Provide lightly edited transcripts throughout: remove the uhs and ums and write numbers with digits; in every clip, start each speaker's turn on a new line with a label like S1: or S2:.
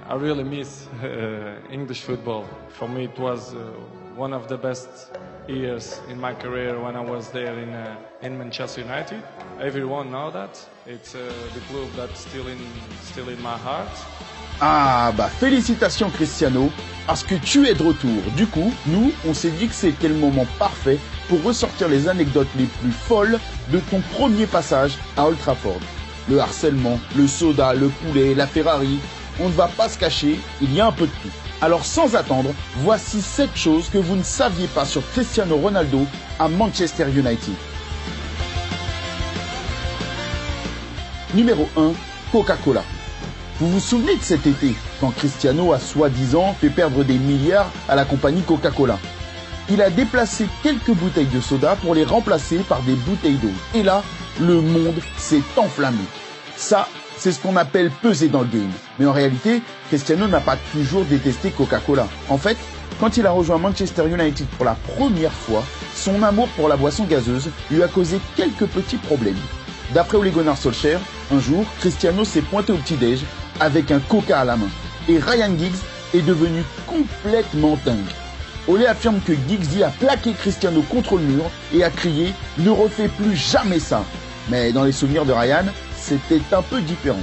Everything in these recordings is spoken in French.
S1: I really miss English football. For me, it was one of the best years in my career when I was there in Manchester United. Everyone knows that. It's the club that's still in my heart.
S2: Ah bah félicitations Cristiano, parce que tu es de retour. Du coup, nous, on s'est dit que c'était le moment parfait pour ressortir les anecdotes les plus folles de ton premier passage à Old Trafford. Le harcèlement, le soda, le poulet, la Ferrari, on ne va pas se cacher, il y a un peu de tout. Alors sans attendre, voici 7 choses que vous ne saviez pas sur Cristiano Ronaldo à Manchester United. Numéro 1, Coca-Cola. Vous vous souvenez de cet été, quand Cristiano a soi-disant fait perdre des milliards à la compagnie Coca-Cola. Il a déplacé quelques bouteilles de soda pour les remplacer par des bouteilles d'eau. Et là, le monde s'est enflammé. Ça, c'est ce qu'on appelle peser dans le game. Mais en réalité, Cristiano n'a pas toujours détesté Coca-Cola. En fait, quand il a rejoint Manchester United pour la première fois, son amour pour la boisson gazeuse lui a causé quelques petits problèmes. D'après Ole Gunnar Solskjaer, un jour, Cristiano s'est pointé au petit-déj avec un coca à la main. Et Ryan Giggs est devenu complètement dingue. Ole affirme que Giggsy a plaqué Cristiano contre le mur et a crié « Ne refais plus jamais ça !» Mais dans les souvenirs de Ryan, c'était un peu différent.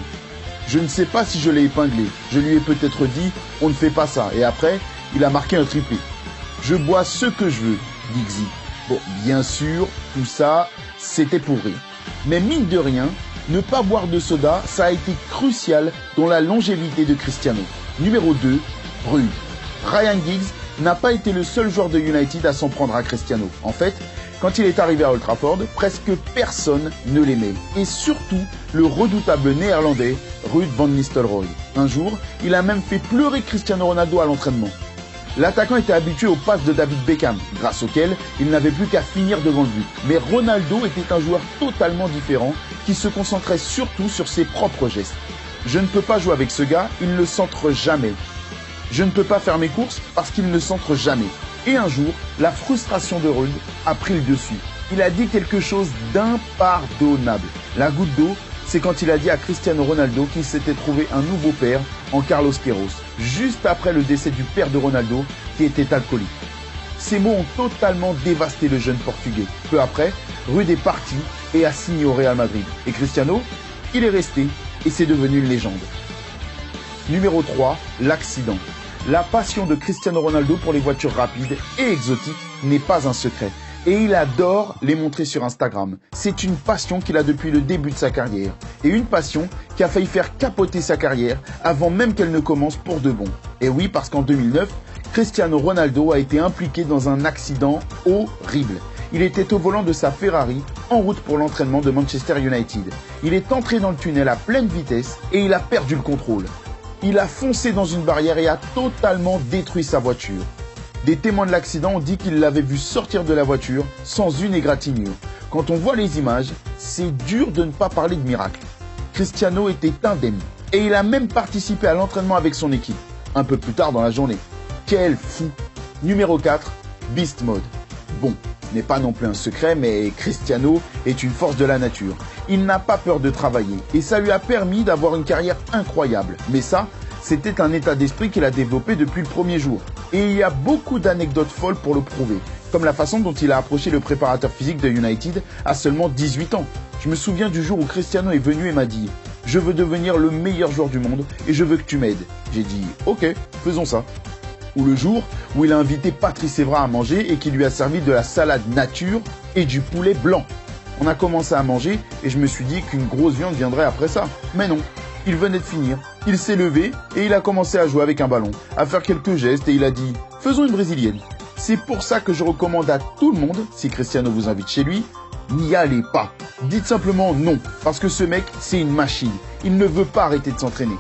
S2: Je ne sais pas si je l'ai épinglé. Je lui ai peut-être dit « On ne fait pas ça » et après, il a marqué un triplé. Je bois ce que je veux, Giggsy. Bon, bien sûr, tout ça, c'était pour rire. Mais mine de rien, ne pas boire de soda, ça a été crucial dans la longévité de Cristiano. Numéro 2, Rude. Ryan Giggs n'a pas été le seul joueur de United à s'en prendre à Cristiano. En fait, quand il est arrivé à Old Trafford, presque personne ne l'aimait. Et surtout, le redoutable néerlandais Ruud van Nistelrooy. Un jour, il a même fait pleurer Cristiano Ronaldo à l'entraînement. L'attaquant était habitué aux passes de David Beckham, grâce auxquelles il n'avait plus qu'à finir devant le but. Mais Ronaldo était un joueur totalement différent, qui se concentrait surtout sur ses propres gestes. Je ne peux pas jouer avec ce gars, il ne centre jamais. Je ne peux pas faire mes courses parce qu'il ne centre jamais. Et un jour, la frustration de Ruud a pris le dessus. Il a dit quelque chose d'impardonnable. La goutte d'eau, c'est quand il a dit à Cristiano Ronaldo qu'il s'était trouvé un nouveau père en Carlos Queiroz, juste après le décès du père de Ronaldo qui était alcoolique. Ces mots ont totalement dévasté le jeune Portugais. Peu après, Ruud est parti et a signé au Real Madrid. Et Cristiano, il est resté et c'est devenu une légende. Numéro 3, l'accident. La passion de Cristiano Ronaldo pour les voitures rapides et exotiques n'est pas un secret. Et il adore les montrer sur Instagram. C'est une passion qu'il a depuis le début de sa carrière. Et une passion qui a failli faire capoter sa carrière avant même qu'elle ne commence pour de bon. Et oui, parce qu'en 2009, Cristiano Ronaldo a été impliqué dans un accident horrible. Il était au volant de sa Ferrari en route pour l'entraînement de Manchester United. Il est entré dans le tunnel à pleine vitesse et il a perdu le contrôle. Il a foncé dans une barrière et a totalement détruit sa voiture. Des témoins de l'accident ont dit qu'ils l'avaient vu sortir de la voiture sans une égratignure. Quand on voit les images, c'est dur de ne pas parler de miracle. Cristiano était indemne et il a même participé à l'entraînement avec son équipe, un peu plus tard dans la journée. Quel fou! Numéro 4, Beast Mode. Bon, ce n'est pas non plus un secret, mais Cristiano est une force de la nature. Il n'a pas peur de travailler et ça lui a permis d'avoir une carrière incroyable. Mais ça, c'était un état d'esprit qu'il a développé depuis le premier jour. Et il y a beaucoup d'anecdotes folles pour le prouver, comme la façon dont il a approché le préparateur physique de United à seulement 18 ans. Je me souviens du jour où Cristiano est venu et m'a dit « Je veux devenir le meilleur joueur du monde et je veux que tu m'aides ». J'ai dit « Ok, faisons ça ». Ou le jour où il a invité Patrice Evra à manger et qu'il lui a servi de la salade nature et du poulet blanc. On a commencé à manger et je me suis dit qu'une grosse viande viendrait après ça. Mais non, il venait de finir. Il s'est levé et il a commencé à jouer avec un ballon, à faire quelques gestes et il a dit « Faisons une brésilienne ». C'est pour ça que je recommande à tout le monde, si Cristiano vous invite chez lui, n'y allez pas. Dites simplement non, parce que ce mec, c'est une machine. Il ne veut pas arrêter de s'entraîner.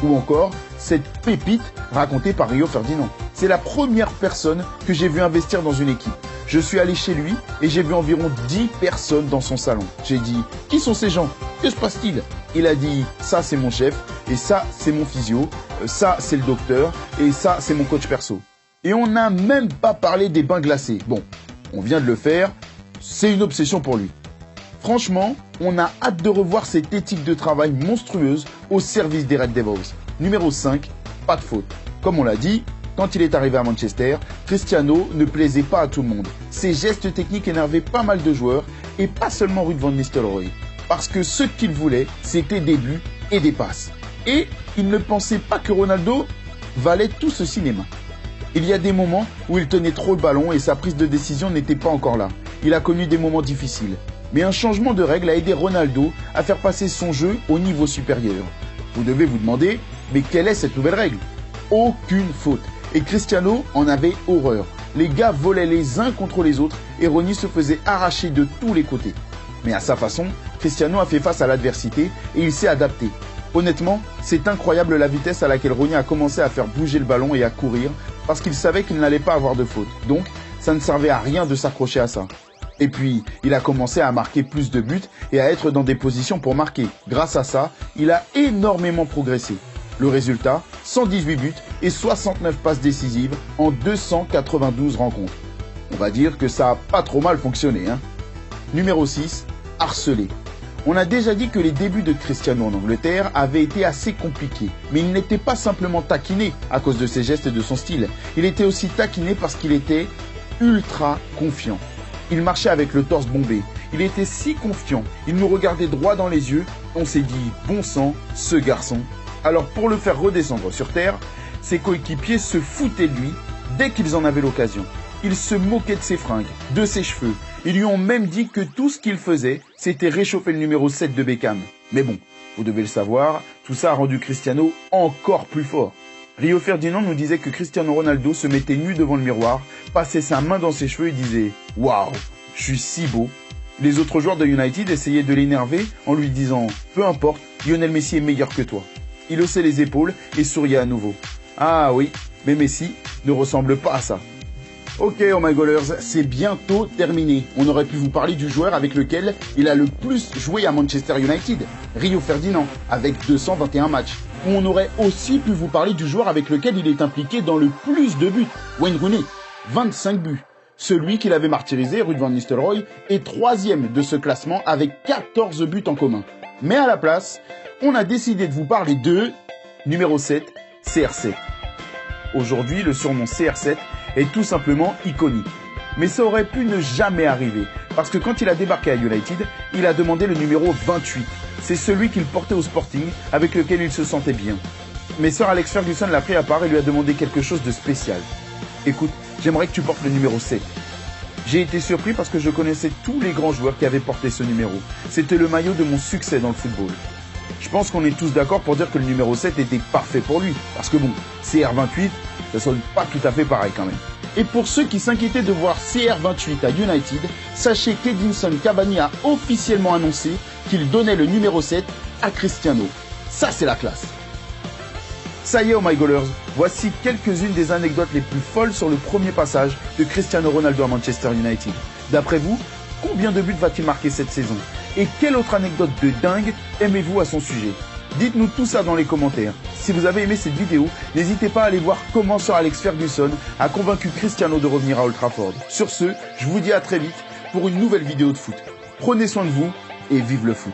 S2: Ou encore, cette pépite racontée par Rio Ferdinand. C'est la première personne que j'ai vu investir dans une équipe. Je suis allé chez lui et j'ai vu environ 10 personnes dans son salon. J'ai dit « Qui sont ces gens? Que se passe-t-il » Il a dit « Ça, c'est mon chef, et ça, c'est mon physio, ça, c'est le docteur, et ça, c'est mon coach perso. » Et on n'a même pas parlé des bains glacés. Bon, on vient de le faire, c'est une obsession pour lui. Franchement, on a hâte de revoir cette éthique de travail monstrueuse au service des Red Devils. Numéro 5, pas de faute. Comme on l'a dit, quand il est arrivé à Manchester, Cristiano ne plaisait pas à tout le monde. Ses gestes techniques énervaient pas mal de joueurs et pas seulement Ruud van Nistelrooy. Parce que ce qu'il voulait, c'était des buts et des passes. Et il ne pensait pas que Ronaldo valait tout ce cinéma. Il y a des moments où il tenait trop le ballon et sa prise de décision n'était pas encore là. Il a connu des moments difficiles. Mais un changement de règle a aidé Ronaldo à faire passer son jeu au niveau supérieur. Vous devez vous demander, mais quelle est cette nouvelle règle? Aucune faute. Et Cristiano en avait horreur. Les gars volaient les uns contre les autres et Ronny se faisait arracher de tous les côtés. Mais à sa façon, Cristiano a fait face à l'adversité et il s'est adapté. Honnêtement, c'est incroyable la vitesse à laquelle Ronny a commencé à faire bouger le ballon et à courir parce qu'il savait qu'il n'allait pas avoir de faute. Donc, ça ne servait à rien de s'accrocher à ça. Et puis, il a commencé à marquer plus de buts et à être dans des positions pour marquer. Grâce à ça, il a énormément progressé. Le résultat, 118 buts et 69 passes décisives en 292 rencontres. On va dire que ça a pas trop mal fonctionné, hein. Numéro 6, harcelé. On a déjà dit que les débuts de Cristiano en Angleterre avaient été assez compliqués. Mais il n'était pas simplement taquiné à cause de ses gestes et de son style. Il était aussi taquiné parce qu'il était ultra confiant. Il marchait avec le torse bombé. Il était si confiant. Il nous regardait droit dans les yeux. On s'est dit, bon sang, ce garçon. Alors pour le faire redescendre sur terre, ses coéquipiers se foutaient de lui dès qu'ils en avaient l'occasion. Ils se moquaient de ses fringues, de ses cheveux. Ils lui ont même dit que tout ce qu'il faisait, c'était réchauffer le numéro 7 de Beckham. Mais bon, vous devez le savoir, tout ça a rendu Cristiano encore plus fort. Rio Ferdinand nous disait que Cristiano Ronaldo se mettait nu devant le miroir, passait sa main dans ses cheveux et disait « Waouh, je suis si beau ». Les autres joueurs de United essayaient de l'énerver en lui disant « Peu importe, Lionel Messi est meilleur que toi ». Il haussait les épaules et souriait à nouveau. Ah oui, mais Messi ne ressemble pas à ça. Ok, oh my goalers, c'est bientôt terminé. On aurait pu vous parler du joueur avec lequel il a le plus joué à Manchester United, Rio Ferdinand, avec 221 matchs. Ou on aurait aussi pu vous parler du joueur avec lequel il est impliqué dans le plus de buts, Wayne Rooney, 25 buts. Celui qu'il avait martyrisé, Ruud van Nistelrooy, est 3e de ce classement avec 14 buts en commun. Mais à la place, on a décidé de vous parler de numéro 7, CR7. Aujourd'hui, le surnom CR7 est tout simplement iconique. Mais ça aurait pu ne jamais arriver, parce que quand il a débarqué à United, il a demandé le numéro 28. C'est celui qu'il portait au Sporting, avec lequel il se sentait bien. Mais Sir Alex Ferguson l'a pris à part et lui a demandé quelque chose de spécial. Écoute, j'aimerais que tu portes le numéro 7. J'ai été surpris parce que je connaissais tous les grands joueurs qui avaient porté ce numéro. C'était le maillot de mon succès dans le football. Je pense qu'on est tous d'accord pour dire que le numéro 7 était parfait pour lui. Parce que bon, CR28, ça sonne pas tout à fait pareil quand même. Et pour ceux qui s'inquiétaient de voir CR28 à United, sachez qu'Edinson Cavani a officiellement annoncé qu'il donnait le numéro 7 à Cristiano. Ça c'est la classe. Ça y est, oh my goalers, voici quelques-unes des anecdotes les plus folles sur le premier passage de Cristiano Ronaldo à Manchester United. D'après vous, combien de buts va-t-il marquer cette saison? Et quelle autre anecdote de dingue aimez-vous à son sujet? Dites-nous tout ça dans les commentaires. Si vous avez aimé cette vidéo, n'hésitez pas à aller voir comment Sir Alex Ferguson a convaincu Cristiano de revenir à Old Trafford. Sur ce, je vous dis à très vite pour une nouvelle vidéo de foot. Prenez soin de vous et vive le foot.